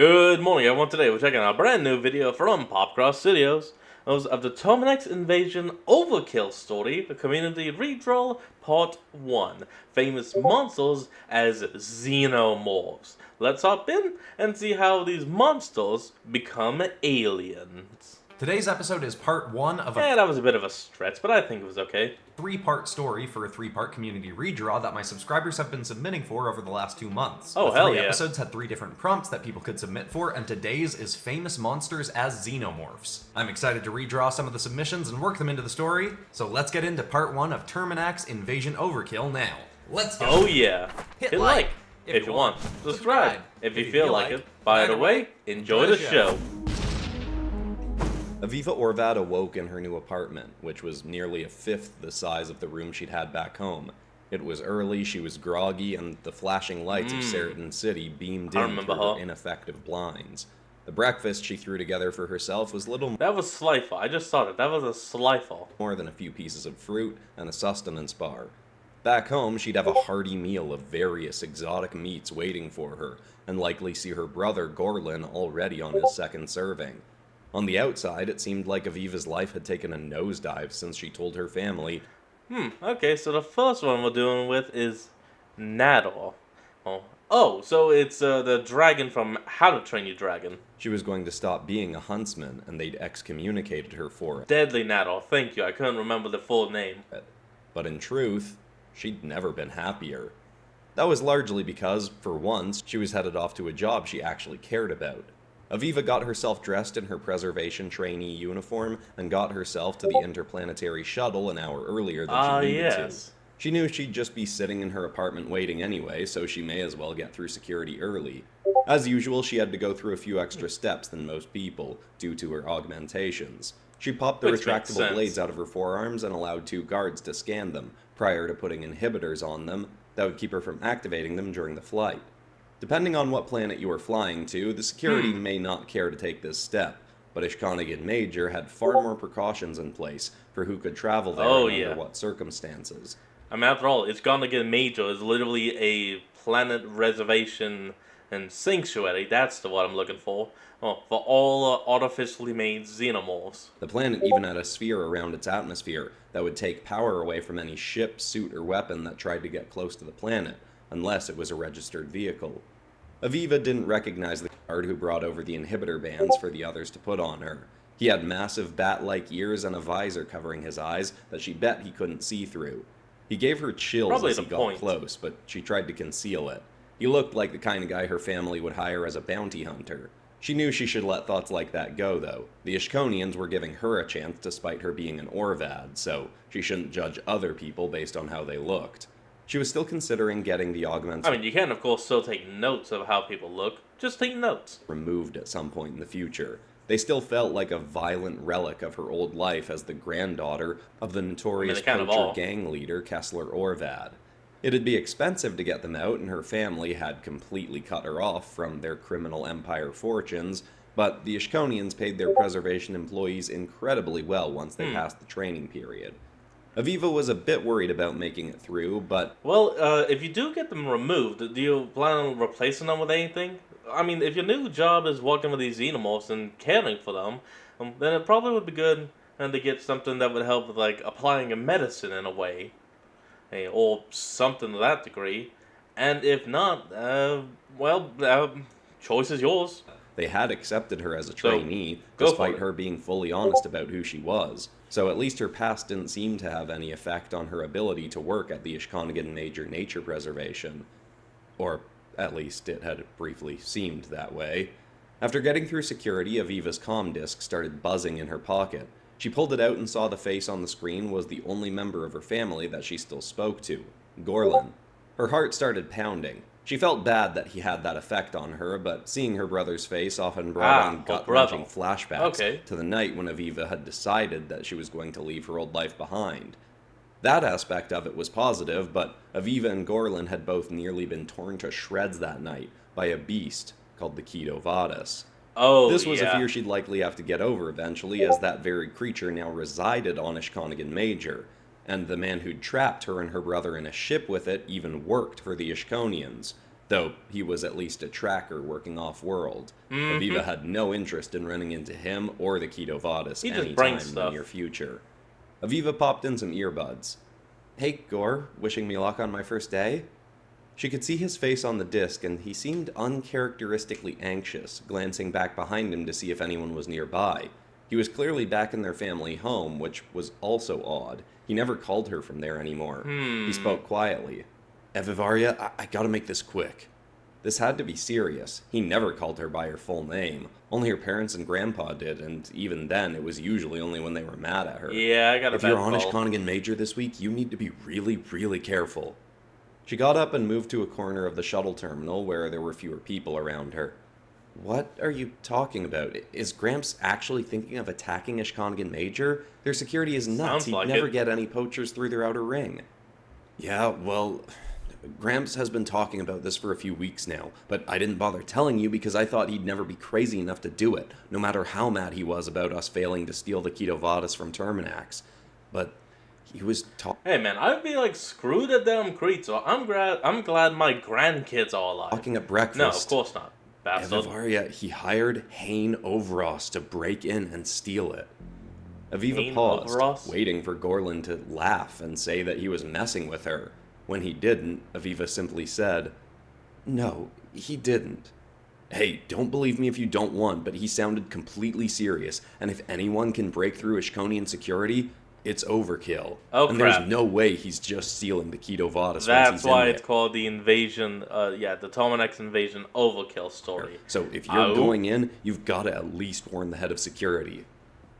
Good morning, everyone. Today we're checking out a brand new video from Popcross Studios. It was of the Terminax Invasion Overkill story, the community redraw part 1. Famous monsters as Xenomorphs. Let's hop in and see how these monsters become aliens. Today's episode is part 1 of a that was a bit of a stretch, but I think it was okay. 3-part story for a 3-part community redraw that my subscribers have been submitting for over the last 2 months. Oh, the hell 3 yeah. episodes had 3 different prompts that people could submit for, and today's is famous monsters as Xenomorphs. I'm excited to redraw some of the submissions and work them into the story, so let's get into part 1 of Terminax Invasion Overkill now. Let's go! Oh yeah. Hit like if you want. Subscribe if you feel like it. By the way, enjoy the show. Aviva Orvad awoke in her new apartment, which was nearly a fifth the size of the room she'd had back home. It was early, she was groggy, and the flashing lights of Certain City beamed in through her ineffective blinds. The breakfast she threw together for herself was little That was Slifer. I just saw it. That was a Slifer. more than a few pieces of fruit and a sustenance bar. Back home, she'd have a hearty meal of various exotic meats waiting for her, and likely see her brother Gorlin already on his second serving. On the outside, it seemed like Aviva's life had taken a nosedive since she told her family. Okay, so the first one we're dealing with is Nador. Oh, so it's the dragon from How to Train Your Dragon. She was going to stop being a huntsman, and they'd excommunicated her for it. Deadly Nador, thank you. I couldn't remember the full name. But in truth, she'd never been happier. That was largely because, for once, she was headed off to a job she actually cared about. Aviva got herself dressed in her preservation trainee uniform and got herself to the interplanetary shuttle an hour earlier than she needed to. She knew she'd just be sitting in her apartment waiting anyway, so she may as well get through security early. As usual, she had to go through a few extra steps than most people, due to her augmentations. She popped the retractable blades out of her forearms and allowed 2 guards to scan them, prior to putting inhibitors on them that would keep her from activating them during the flight. Depending on what planet you are flying to, the security may not care to take this step, but Ishkonigan Major had far more precautions in place for who could travel there and under what circumstances. I mean, after all, Ishkonigan Major is literally a planet reservation and sanctuary. That's the one I'm looking for. For all artificially made xenomorphs. The planet even had a sphere around its atmosphere that would take power away from any ship, suit, or weapon that tried to get close to the planet, unless it was a registered vehicle. Aviva didn't recognize the guard who brought over the inhibitor bands for the others to put on her. He had massive bat-like ears and a visor covering his eyes that she bet he couldn't see through. He gave her chills as he got close, but she tried to conceal it. He looked like the kind of guy her family would hire as a bounty hunter. She knew she should let thoughts like that go, though. The Ishkonians were giving her a chance despite her being an Orvad, so she shouldn't judge other people based on how they looked. She was still considering getting the augments. I mean, you can, of course, still take notes of how people look. Just take notes. Removed at some point in the future. They still felt like a violent relic of her old life as the granddaughter of the notorious poacher gang leader Kessler Orvad. It'd be expensive to get them out, and her family had completely cut her off from their criminal empire fortunes, but the Ishkonians paid their preservation employees incredibly well once they passed the training period. Aviva was a bit worried about making it through, but... Well, if you do get them removed, do you plan on replacing them with anything? I mean, if your new job is working with these xenomorphs and caring for them, then it probably would be good to get something that would help with, like, applying a medicine in a way. Or something to that degree. And if not, choice is yours. They had accepted her as a trainee, despite her being fully honest about who she was. So at least her past didn't seem to have any effect on her ability to work at the Ishkonigan Major Nature Preservation. Or at least it had briefly seemed that way. After getting through security, Aviva's comm disc started buzzing in her pocket. She pulled it out and saw the face on the screen was the only member of her family that she still spoke to, Gorlin. Her heart started pounding. She felt bad that he had that effect on her, but seeing her brother's face often brought on gut-wrenching flashbacks to the night when Aviva had decided that she was going to leave her old life behind. That aspect of it was positive, but Aviva and Gorlin had both nearly been torn to shreds that night by a beast called the Keto Vadis. This was a fear she'd likely have to get over eventually, as that very creature now resided on Ishkonigan Major, and the man who'd trapped her and her brother in a ship with it even worked for the Ishkonians. though he was at least a tracker working off-world. Aviva had no interest in running into him or the Ketovadis anytime in the near future. Aviva popped in some earbuds. "Hey, Gore, wishing me luck on my first day?" She could see his face on the disc, and he seemed uncharacteristically anxious, glancing back behind him to see if anyone was nearby. He was clearly back in their family home, which was also odd. He never called her from there anymore. He spoke quietly. "Evivaria, I gotta make this quick." This had to be serious. He never called her by her full name. Only her parents and grandpa did, and even then, it was usually only when they were mad at her. Yeah, I got a If you're on Ishkonigan Major this week, you need to be really, really careful. She got up and moved to a corner of the shuttle terminal where there were fewer people around her. "What are you talking about? Is Gramps actually thinking of attacking Ishkonigan Major? Their security is nuts. He'd never get any poachers through their outer ring." "Yeah, well, Gramps has been talking about this for a few weeks now, but I didn't bother telling you because I thought he'd never be crazy enough to do it, no matter how mad he was about us failing to steal the Ketovadis from Terminax. But he was Hey man, I'd be like, screw the damn creed, so I'm glad my grandkids are alive. talking at breakfast. No, of course not. Bastard. Evivaria, he hired Hane Overos to break in and steal it. Aviva Hane paused, Overos? waiting for Gorlin to laugh and say that he was messing with her. When he didn't, Aviva simply said, "No, he didn't." "Hey, don't believe me if you don't want, but he sounded completely serious, and if anyone can break through Ishkonian security, it's Overkill. Oh, and crap. there's no way he's just stealing the Ketovadis. That's why it's called the invasion, the Terminax invasion Overkill story. So if you're going in, you've got to at least warn the head of security."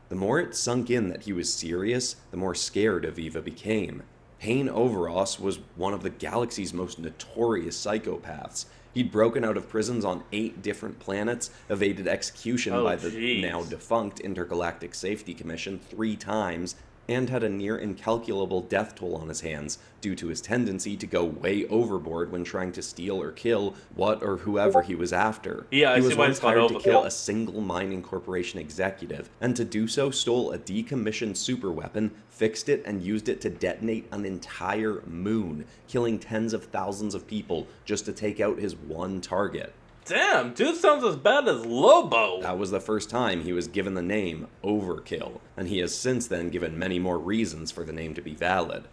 The more it sunk in that he was serious, the more scared Aviva became. Hane Overos was one of the galaxy's most notorious psychopaths. He'd broken out of prisons on 8 different planets, evaded execution by the now defunct Intergalactic Safety Commission 3 times, and had a near incalculable death toll on his hands due to his tendency to go way overboard when trying to steal or kill what or whoever he was after. Yeah, he was once hired to kill a single mining corporation executive, and to do so stole a decommissioned superweapon, fixed it, and used it to detonate an entire moon, killing tens of thousands of people just to take out his one target. Damn, dude sounds as bad as Lobo. That was the first time he was given the name Overkill, and he has since then given many more reasons for the name to be valid.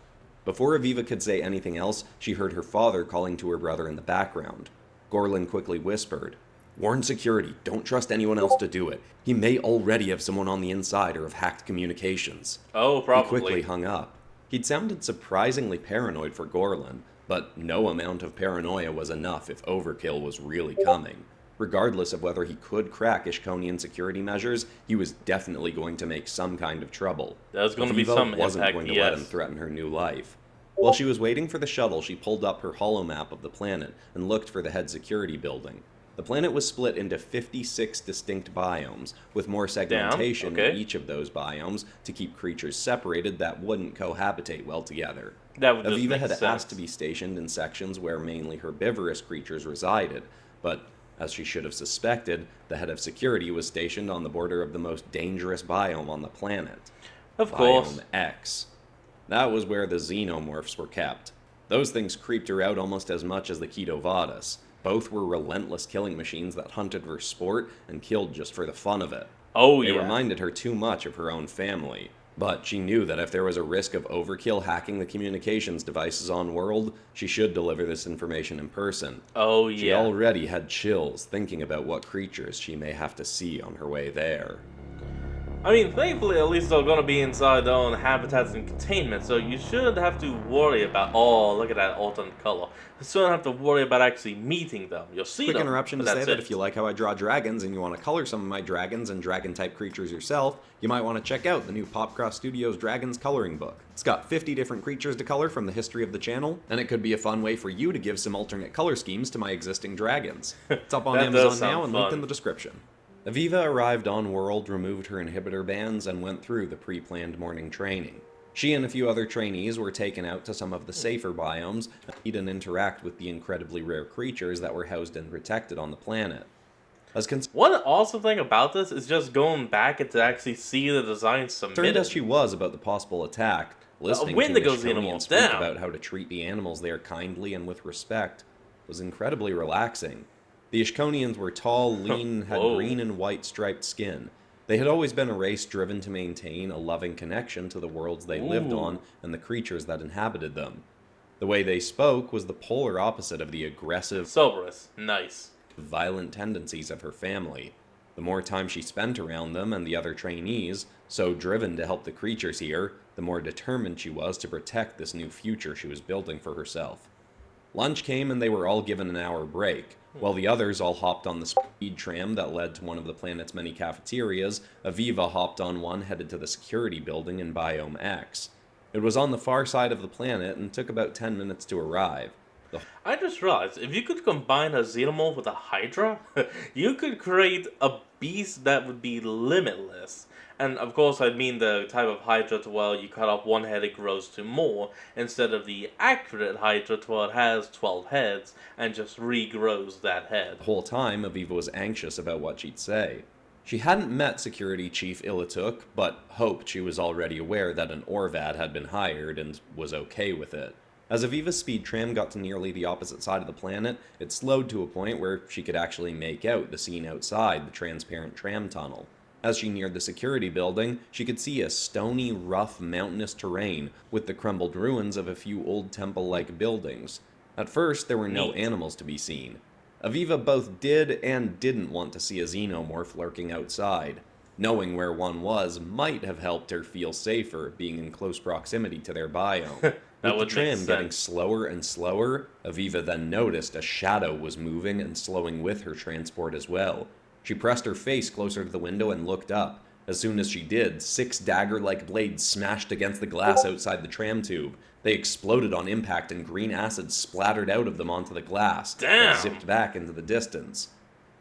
Before Aviva could say anything else, she heard her father calling to her brother in the background. Gorlin quickly whispered, "Warn security, don't trust anyone else to do it. He may already have someone on the inside or have hacked communications." Oh, probably. He quickly hung up. He'd sounded surprisingly paranoid for Gorlin, but no amount of paranoia was enough if Overkill was really coming. Regardless of whether he could crack Ishkonian security measures, he was definitely going to make some kind of trouble. There's going to be Aviva some wasn't impact, going to let him threaten her new life. While she was waiting for the shuttle, she pulled up her holomap of the planet and looked for the head security building. The planet was split into 56 distinct biomes, with more segmentation in each of those biomes to keep creatures separated that wouldn't cohabitate well together. Aviva had asked to be stationed in sections where mainly herbivorous creatures resided, but as she should have suspected, the head of security was stationed on the border of the most dangerous biome on the planet. Of course. Biome X. That was where the XENOMORPHs were kept. Those things creeped her out almost as much as the Ketovadis. Both were relentless killing machines that hunted for sport and killed just for the fun of it. Oh, yeah. They reminded her too much of her own family. But she knew that if there was a risk of Overkill hacking the communications devices on world, she should deliver this information in person. Oh, yeah. She already had chills thinking about what creatures she may have to see on her way there. I mean, thankfully, at least they're going to be inside their own habitats and containment, so you shouldn't have to worry about, oh, look at that alternate color. You shouldn't have to worry about actually meeting them. You'll see them. Quick interruption to say that if you like how I draw dragons and you want to color some of my dragons and dragon-type creatures yourself, you might want to check out the new Popcross Studios Dragons coloring book. It's got 50 different creatures to color from the history of the channel, and it could be a fun way for you to give some alternate color schemes to my existing dragons. It's up on Amazon now and linked in the description. Aviva arrived on world, removed her inhibitor bands, and went through the pre-planned morning training. She and a few other trainees were taken out to some of the safer biomes and meet and interact with the incredibly rare creatures that were housed and protected on the planet. One awesome thing about this is just going back and to actually see the design submitted. Concerned as she was about the possible attack, listening to Ishkonians speak about how to treat the animals there kindly and with respect, was incredibly relaxing. The Ishkonians were tall, lean, had green and white striped skin. They had always been a race driven to maintain a loving connection to the worlds they lived on and the creatures that inhabited them. The way they spoke was the polar opposite of the aggressive, Cerberus. Nice. violent tendencies of her family. The more time she spent around them and the other trainees, so driven to help the creatures here, the more determined she was to protect this new future she was building for herself. Lunch came and they were all given an hour break. While the others all hopped on the speed tram that led to one of the planet's many cafeterias, Aviva hopped on one headed to the security building in Biome X. It was on the far side of the planet and took about 10 minutes to arrive. I just realized, if you could combine a xenomorph with a hydra, you could create a beast that would be limitless. And of course I mean the type of hydra to where you cut off one head it grows to more, instead of the accurate hydra to where it has 12 heads and just regrows that head. The whole time, Aviva was anxious about what she'd say. She hadn't met Security Chief Ilatuk, but hoped she was already aware that an Orvad had been hired and was okay with it. As Aviva's speed tram got to nearly the opposite side of the planet, it slowed to a point where she could actually make out the scene outside the transparent tram tunnel. As she neared the security building, she could see a stony, rough, mountainous terrain with the crumbled ruins of a few old temple-like buildings. At first, there were no animals to be seen. Aviva both did and didn't want to see a xenomorph lurking outside. Knowing where one was might have helped her feel safer, being in close proximity to their biome. With the tram getting slower and slower, Aviva then noticed a shadow was moving and slowing with her transport as well. She pressed her face closer to the window and looked up. As soon as she did, 6 dagger-like blades smashed against the glass outside the tram tube. They exploded on impact and green acid splattered out of them onto the glass and zipped back into the distance.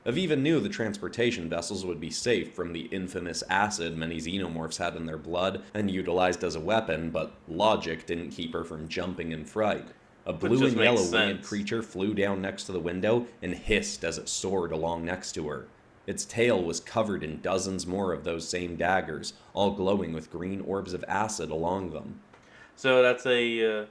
Aviva knew the transportation vessels would be safe from the infamous acid many xenomorphs had in their blood and utilized as a weapon, but logic didn't keep her from jumping in fright. A blue and yellow winged creature flew down next to the window and hissed as it soared along next to her. Its tail was covered in dozens more of those same daggers, all glowing with green orbs of acid along them. So that's a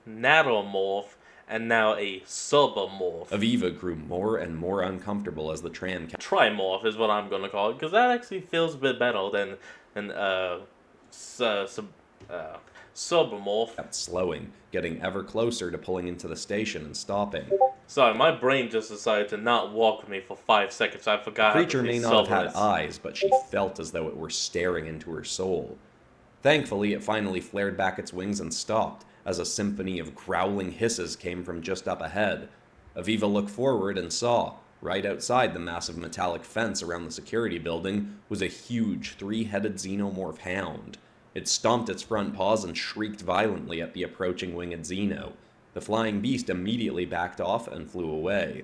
nanomorph, and now a submorph. Aviva grew more and more uncomfortable as the tram Trimorph is what I'm going to call it, because that actually feels a bit better than submorph. kept slowing, getting ever closer to pulling into the station and stopping. Sorry, my brain just decided to not walk with me for 5 seconds. I forgot. The creature may not have had eyes, but she felt as though it were staring into her soul. Thankfully, it finally flared back its wings and stopped, as a symphony of growling hisses came from just up ahead. Aviva looked forward and saw, right outside the massive metallic fence around the security building, was a huge 3-headed xenomorph hound. It stomped its front paws and shrieked violently at the approaching winged xeno. The flying beast immediately backed off and flew away.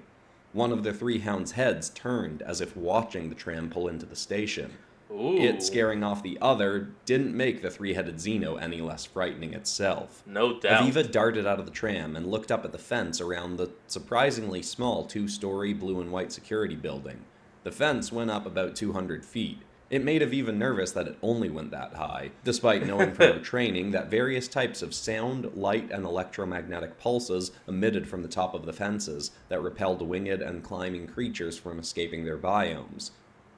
One of the 3 hounds' heads turned as if watching the tram pull into the station. Ooh. It scaring off the other didn't make the 3-headed xeno any less frightening itself. No doubt. Aviva darted out of the tram and looked up at the fence around the surprisingly small 2-story blue and white security building. The fence went up about 200 feet. It made Aviva nervous that it only went that high, despite knowing from her training that various types of sound, light, and electromagnetic pulses emitted from the top of the fences that repelled winged and climbing creatures from escaping their biomes.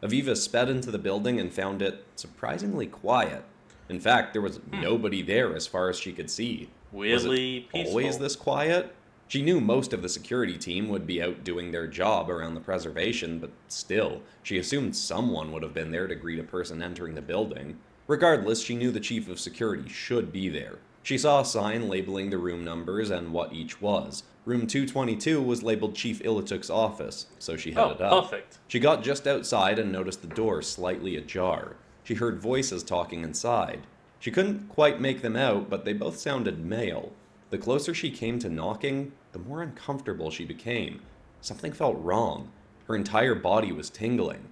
Aviva sped into the building and found it surprisingly quiet. In fact, there was nobody there as far as she could see. Weirdly Was it peaceful. always this quiet? She knew most of the security team would be out doing their job around the preservation, but still, she assumed someone would have been there to greet a person entering the building. Regardless, she knew the chief of security should be there. She saw a sign labeling the room numbers and what each was. Room 222 was labeled Chief Ilatuk's office, so she headed up. Perfect. She got just outside and noticed the door slightly ajar. She heard voices talking inside. She couldn't quite make them out, but they both sounded male. The closer she came to knocking, the more uncomfortable she became. Something felt wrong. Her entire body was tingling.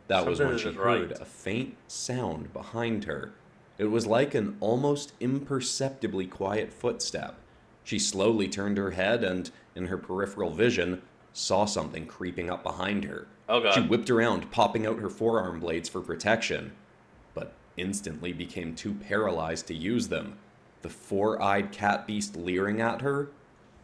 That was when she heard a faint sound behind her. It was like an almost imperceptibly quiet footstep. She slowly turned her head and, in her peripheral vision, saw something creeping up behind her. Oh god. She whipped around, popping out her forearm blades for protection, but instantly became too paralyzed to use them. The 4-eyed cat beast leering at her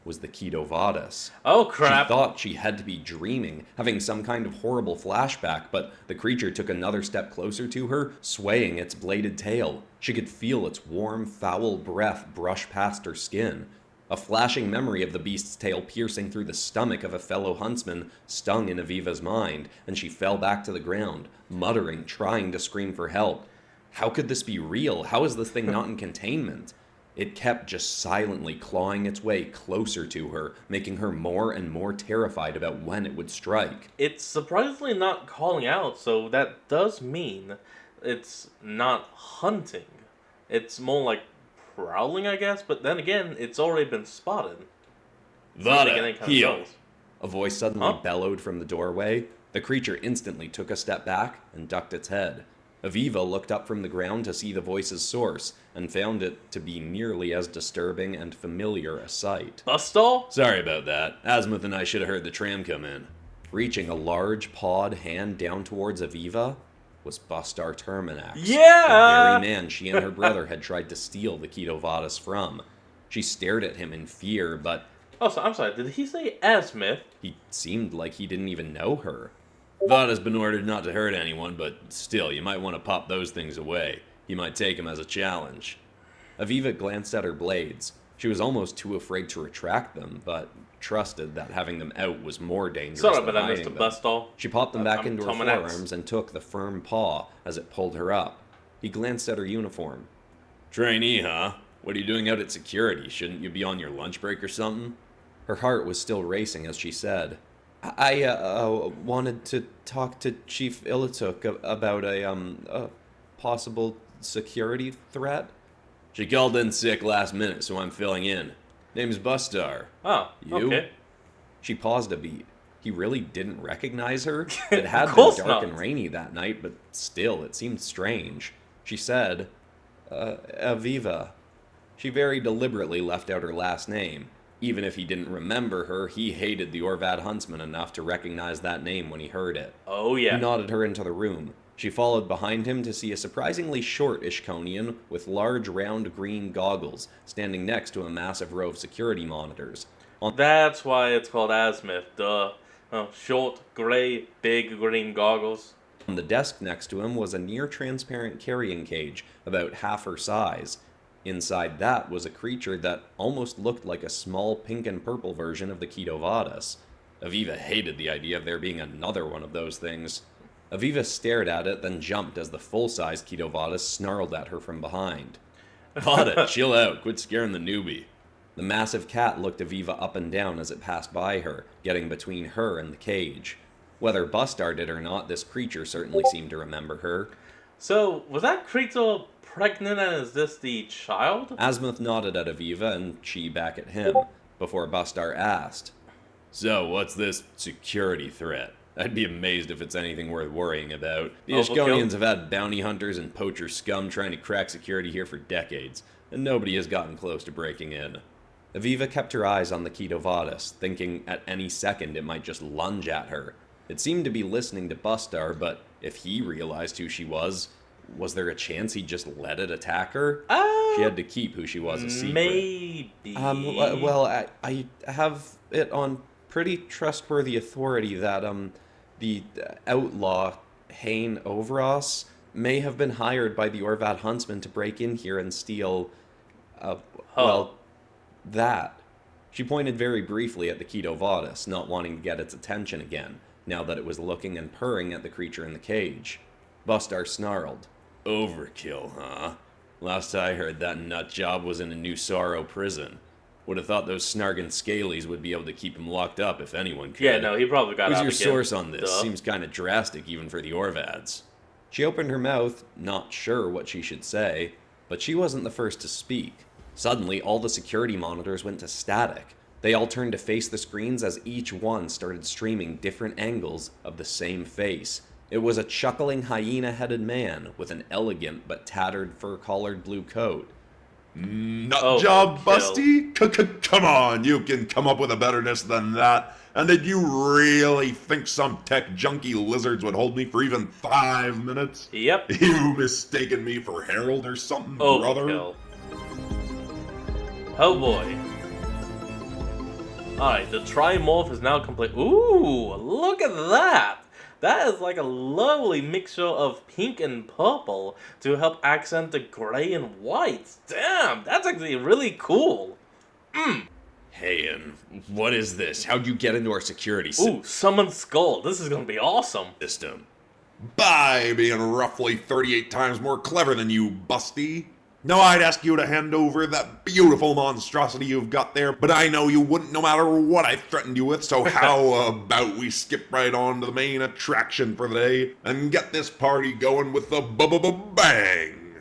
was the Ketovadis. Oh, crap. She thought she had to be dreaming, having some kind of horrible flashback, but the creature took another step closer to her, swaying its bladed tail. She could feel its warm, foul breath brush past her skin. A flashing memory of the beast's tail piercing through the stomach of a fellow huntsman stung in Aviva's mind, and she fell back to the ground, muttering, trying to scream for help. How could this be real? How is this thing not in containment? It kept just silently clawing its way closer to her, making her more and more terrified about when it would strike. It's surprisingly not calling out, so that does mean it's not hunting. It's more like prowling, I guess, but then again, it's already been spotted. Vada, heal! Goes. A voice suddenly bellowed from the doorway. The creature instantly took a step back and ducked its head. Aviva looked up from the ground to see the voice's source, and found it to be nearly as disturbing and familiar a sight. Bustal? Sorry about that. Azimuth and I should have heard the tram come in. Reaching a large pawed hand down towards Aviva was Bustar Terminax. Yeah! The very man she and her brother had tried to steal the Ketovadis from. She stared at him in fear, but... Oh, so, I'm sorry, did he say Azimuth? He seemed like he didn't even know her. Vada's been ordered not to hurt anyone, but still, you might want to pop those things away. He might take them as a challenge. Aviva glanced at her blades. She was almost too afraid to retract them, but trusted that having them out was more dangerous Sorry, than but hiding Mr. them. Bustal. She popped them back into her Terminax. forearms and took the firm paw as it pulled her up. He glanced at her uniform. Trainee, huh? What are you doing out at security? Shouldn't you be on your lunch break or something? Her heart was still racing as she said, I wanted to talk to Chief Ilituk about a possible security threat. She called in sick last minute, so I'm filling in. Name's Bustar. Oh, You? okay. She paused a beat. He really didn't recognize her. It had been course dark not. and rainy that night, but still, it seemed strange. She said, Aviva. She very deliberately left out her last name. Even if he didn't remember her, he hated the Orvad huntsman enough to recognize that name when he heard it. Oh, yeah. He nodded her into the room. She followed behind him to see a surprisingly short Ishkonian with large round green goggles standing next to a massive row of security monitors. That's why it's called Azimuth, duh. Oh, short, gray, big green goggles. On the desk next to him was a near-transparent carrying cage, about half her size. Inside that was a creature that almost looked like a small pink and purple version of the Ketovadis. Aviva hated the idea of there being another one of those things. Aviva stared at it, then jumped as the full-size Ketovadis snarled at her from behind. Vada, chill out. Quit scaring the newbie. The massive cat looked Aviva up and down as it passed by her, getting between her and the cage. Whether Bustar did or not, this creature certainly seemed to remember her. So, was that creature pregnant, and is this the child? Azimuth nodded at Aviva and she back at him, before Bustar asked, So, what's this security threat? I'd be amazed if it's anything worth worrying about. The Ishkonians have had bounty hunters and poacher scum trying to crack security here for decades, and nobody has gotten close to breaking in. Aviva kept her eyes on the Ketovadis, thinking at any second it might just lunge at her. It seemed to be listening to Bustar, but if he realized who she was there a chance he'd just let it attack her? She had to keep who she was a secret. Maybe. Well, I have it on pretty trustworthy authority that, the outlaw, Hain Overos, may have been hired by the Orvad huntsman to break in here and steal, that. She pointed very briefly at the Ketovadis, not wanting to get its attention again, now that it was looking and purring at the creature in the cage. Bustar snarled. Overkill, huh? Last I heard, that nut job was in a New Sorrow prison. Would have thought those snargin scalies would be able to keep him locked up if anyone could. Yeah, no, he probably got out Who's your again. source on this? Duh. Seems kind of drastic even for the Orvads. She opened her mouth, not sure what she should say, but she wasn't the first to speak. Suddenly, all the security monitors went to static. They all turned to face the screens as each one started streaming different angles of the same face. It was a chuckling hyena-headed man with an elegant but tattered fur-collared blue coat. Nut job, Busty? Come on, you can come up with a betterness than that. And did you really think some tech junkie lizards would hold me for even 5 minutes? Yep. You mistaken me for Harold or something, brother? Overkill. Oh boy. Alright, the Trimorph is now complete. Ooh, look at that! That is like a lovely mixture of pink and purple to help accent the gray and whites. Damn, that's actually really cool. Hey, and what is this? How'd you get into our security system? Ooh, Summon Skull. This is gonna be awesome. By being roughly 38 times more clever than you, Busty. Now I'd ask you to hand over that beautiful monstrosity you've got there, but I know you wouldn't no matter what I threatened you with, so how about we skip right on to the main attraction for the day and get this party going with the bang?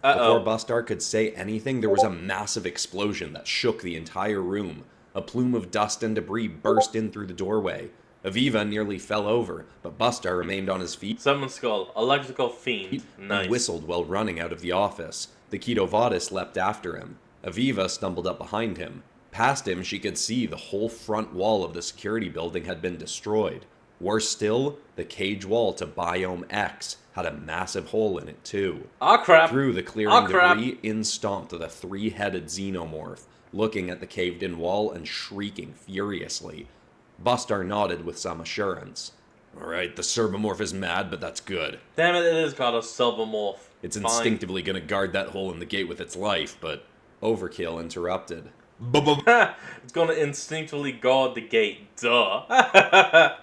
Before Bustar could say anything, there was a massive explosion that shook the entire room. A plume of dust and debris burst in through the doorway. Aviva nearly fell over, but Bustar remained on his feet. Summon Skull, electrical fiend. Nice. And whistled while running out of the office. The Ketovadis leapt after him. Aviva stumbled up behind him. Past him, she could see the whole front wall of the security building had been destroyed. Worse still, the cage wall to Biome X had a massive hole in it too. Ah crap! Through the clearing debris, in stomped the three-headed xenomorph, looking at the caved-in wall and shrieking furiously. Bustar nodded with some assurance. Alright, the Serbomorph is mad, but that's good. Damn it, it is called a Silvermorph. It's instinctively gonna guard that hole in the gate with its life, but Overkill interrupted. It's gonna instinctively guard the gate, duh.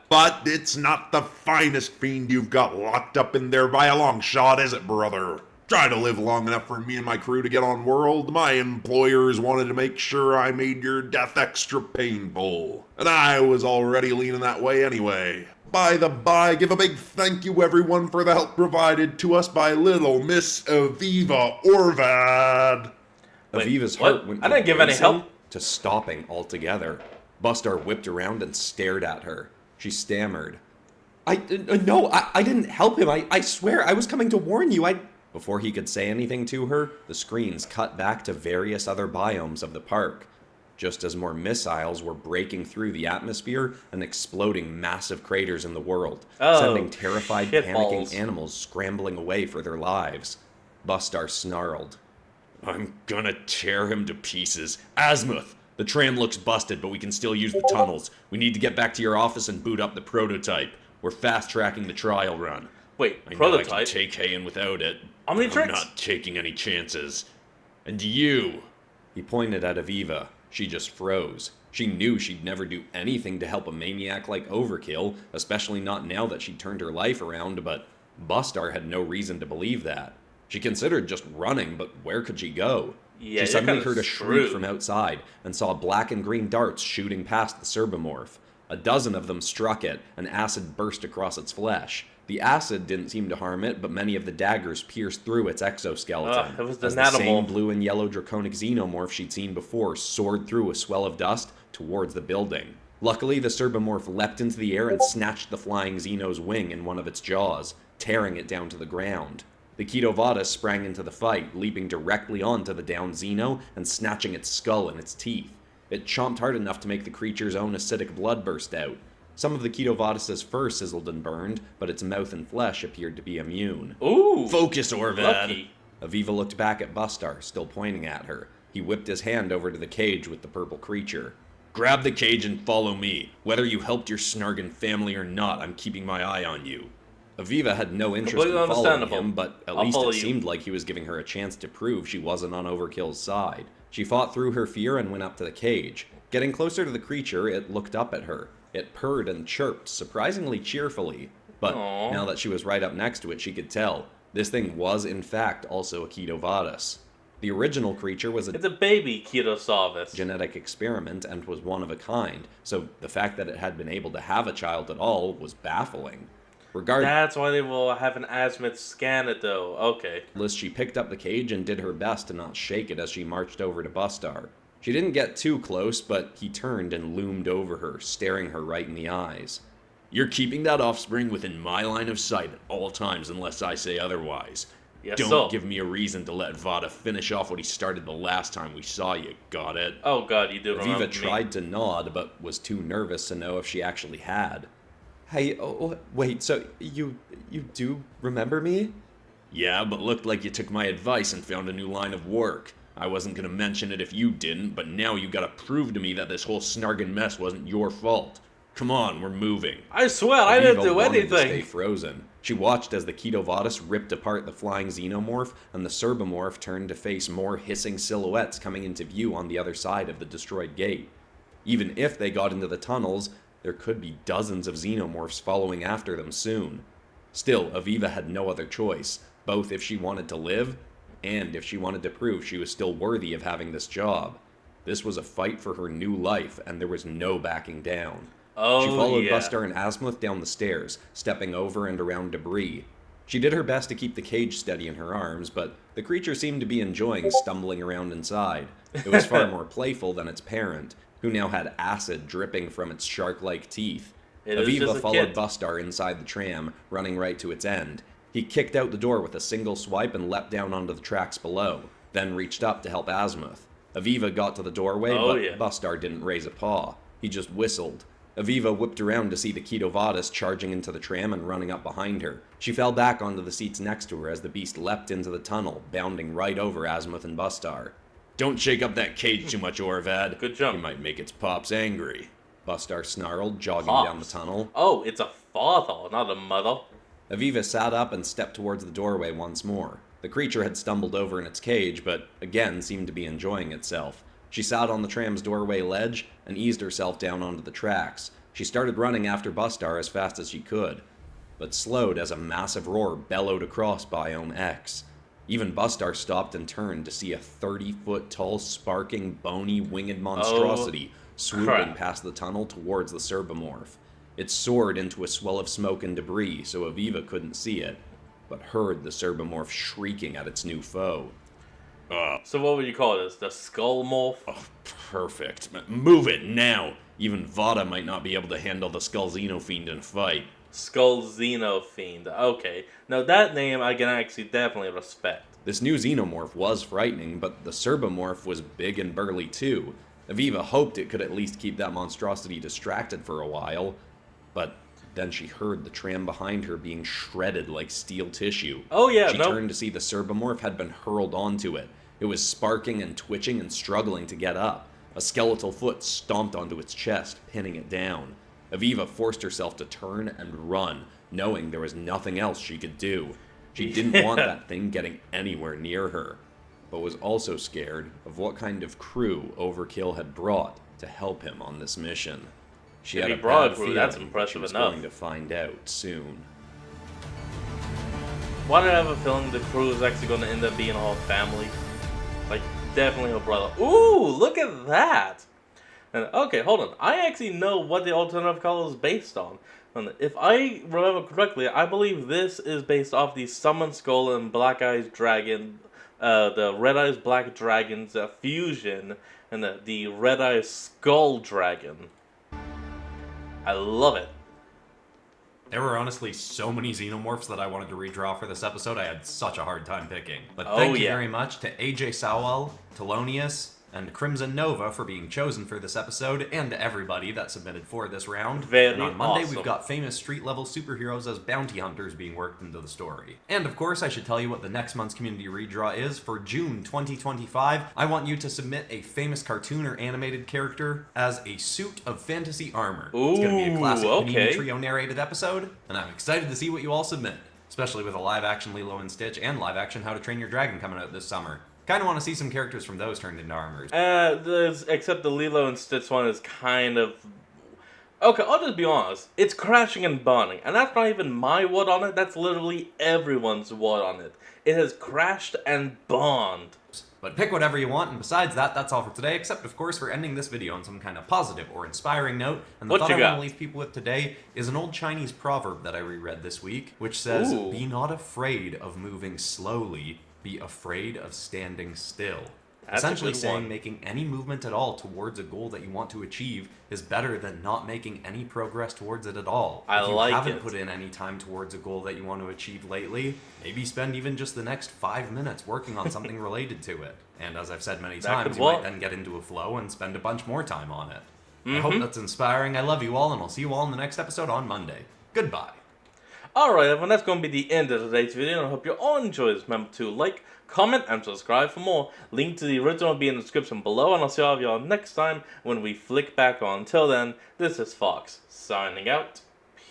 But it's not the finest fiend you've got locked up in there by a long shot, is it, brother? Try to live long enough for me and my crew to get on world. My employers wanted to make sure I made your death extra painful. And I was already leaning that way anyway. By the by, give a big thank you everyone for the help provided to us by little Miss Aviva Orvad. Aviva's heart went I didn't give any help to stopping altogether. Bustar whipped around and stared at her. She stammered. I didn't help him. I swear, I was coming to warn you. Before he could say anything to her, the screens cut back to various other biomes of the park. Just as more missiles were breaking through the atmosphere and exploding massive craters in the world, sending terrified, panicking animals scrambling away for their lives. Bustar snarled. I'm gonna tear him to pieces. Azimuth! The tram looks busted, but we can still use the tunnels. We need to get back to your office and boot up the prototype. We're fast-tracking the trial run. Wait, I prototype? know I can take Hayen without it. Omnitrix? I'm not taking any chances. And you... He pointed at Aviva. She just froze. She knew she'd never do anything to help a maniac like Overkill, especially not now that she'd turned her life around, but Bustar had no reason to believe that. She considered just running, but where could she go? Yeah, she suddenly heard a shriek from outside and saw black and green darts shooting past the Serbomorph. A dozen of them struck it, and acid burst across its flesh. The acid didn't seem to harm it, but many of the daggers pierced through its exoskeleton. It was the as the same blue and yellow draconic xenomorph she'd seen before soared through a swell of dust towards the building. Luckily, the Serbomorph leapt into the air and snatched the flying Xeno's wing in one of its jaws, tearing it down to the ground. The Ketovadis sprang into the fight, leaping directly onto the downed Xeno and snatching its skull in its teeth. It chomped hard enough to make the creature's own acidic blood burst out. Some of the Ketovadis' fur sizzled and burned, but its mouth and flesh appeared to be immune. Ooh! Focus, Orvad! Lucky. Aviva looked back at Bustar, still pointing at her. He whipped his hand over to the cage with the purple creature. Grab the cage and follow me. Whether you helped your Snargan family or not, I'm keeping my eye on you. Aviva had no interest in following him, but at least it seemed like he was giving her a chance to prove she wasn't on Overkill's side. She fought through her fear and went up to the cage. Getting closer to the creature, it looked up at her. It purred and chirped, surprisingly cheerfully. But now that she was right up next to it, she could tell. This thing was, in fact, also a Ketovadis. The original creature was It's a baby Ketosaurus. Genetic experiment and was one of a kind, so the fact that it had been able to have a child at all was baffling. That's why they will have an azimuth scan it, though. Okay. She picked up the cage and did her best to not shake it as she marched over to Bustar. She didn't get too close, but he turned and loomed over her, staring her right in the eyes. You're keeping that offspring within my line of sight at all times unless I say otherwise. Yes, Don't give me a reason to let Vada finish off what he started the last time we saw you, got it? Oh god, you do remember Aviva tried to nod, but was too nervous to know if she actually had. Hey, wait, so you do remember me? Yeah, but looked like you took my advice and found a new line of work. I wasn't gonna mention it if you didn't, but now you gotta prove to me that this whole snargin mess wasn't your fault. Come on, we're moving. I swear, I didn't do wanted anything. To stay frozen. She watched as the Ketovatus ripped apart the flying xenomorph, and the Serbomorph turned to face more hissing silhouettes coming into view on the other side of the destroyed gate. Even if they got into the tunnels, there could be dozens of xenomorphs following after them soon. Still, Aviva had no other choice, both if she wanted to live, and if she wanted to prove she was still worthy of having this job. This was a fight for her new life, and there was no backing down. She followed Bustar and Azimuth down the stairs, stepping over and around debris. She did her best to keep the cage steady in her arms, but the creature seemed to be enjoying stumbling around inside. It was far more playful than its parent, who now had acid dripping from its shark-like teeth. Aviva followed Bustar inside the tram, running right to its end. He kicked out the door with a single swipe and leapt down onto the tracks below, then reached up to help Azimuth. Aviva got to the doorway, but Bustar didn't raise a paw. He just whistled. Aviva whipped around to see the Ketovatus charging into the tram and running up behind her. She fell back onto the seats next to her as the beast leapt into the tunnel, bounding right over Azimuth and Bustar. Don't shake up that cage too much, Orvad. Good jump. You might make its pops angry. Bustar snarled, jogging down the tunnel. Oh, it's a father, not a mother. Aviva sat up and stepped towards the doorway once more. The creature had stumbled over in its cage, but again seemed to be enjoying itself. She sat on the tram's doorway ledge and eased herself down onto the tracks. She started running after Bustar as fast as she could, but slowed as a massive roar bellowed across Biome X. Even Bustar stopped and turned to see a 30-foot-tall, sparking, bony, winged monstrosity swooping past the tunnel towards the Serbomorph. It soared into a swell of smoke and debris, so Aviva couldn't see it, but heard the Serbomorph shrieking at its new foe. So what would you call this? The skull morph? Oh, perfect. Move it now! Even Vada might not be able to handle the Skull Xenofiend in a fight. Skull Xenofiend. Okay. Now that name I can actually definitely respect. This new Xenomorph was frightening, but the Serbomorph was big and burly too. Aviva hoped it could at least keep that monstrosity distracted for a while, but then she heard the tram behind her being shredded like steel tissue. Oh yeah, She turned to see the Serbomorph had been hurled onto it. It was sparking and twitching and struggling to get up. A skeletal foot stomped onto its chest, pinning it down. Aviva forced herself to turn and run, knowing there was nothing else she could do. She didn't want that thing getting anywhere near her, but was also scared of what kind of crew Overkill had brought to help him on this mission. She had a bad feeling that's impressive she was enough. going to find out soon. Why did I have a feeling the crew is actually going to end up being all family? Like, definitely her brother. Ooh, look at that! And, okay, hold on. I actually know what the alternative color is based on. And if I remember correctly, I believe this is based off the Summon Skull and Black Eyes Dragon, the Red Eyes Black Dragon's fusion, and the Red Eyes Skull Dragon. I love it. There were honestly so many Xenomorphs that I wanted to redraw for this episode, I had such a hard time picking. But thank you very much to AJ Sowell, Telonius, and Crimson Nova for being chosen for this episode, and to everybody that submitted for this round. And on Monday, we've got famous street-level superheroes as bounty hunters being worked into the story. And of course, I should tell you what the next month's community redraw is. For June 2025, I want you to submit a famous cartoon or animated character as a suit of fantasy armor. It's going to be a classic Panini Trio narrated episode, and I'm excited to see what you all submit, especially with a live-action Lilo and Stitch and live-action How to Train Your Dragon coming out this summer. Kind of want to see some characters from those turned into armors. Except the Lilo and Stitch one is kind of... Okay, I'll just be honest. It's crashing and burning, and that's not even my word on it. That's literally everyone's word on it. It has crashed and burned. But pick whatever you want, and besides that, that's all for today, except of course for ending this video on some kind of positive or inspiring note. And the thought I want to leave people with today is an old Chinese proverb that I reread this week, which says, "Be not afraid of moving slowly, be afraid of standing still." That's essentially saying making any movement at all towards a goal that you want to achieve is better than not making any progress towards it at all. If you haven't put in any time towards a goal that you want to achieve lately, maybe spend even just the next 5 minutes working on something related to it. And as I've said many times, you might then get into a flow and spend a bunch more time on it. I hope that's inspiring. I love you all, and I'll see you all in the next episode on Monday. Goodbye. Alright everyone, that's going to be the end of today's video, and I hope you all enjoyed this. Remember to like, comment, and subscribe for more. Link to the original will be in the description below, and I'll see all of y'all next time when we flick back on. Until then, this is Fox, signing out.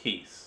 Peace.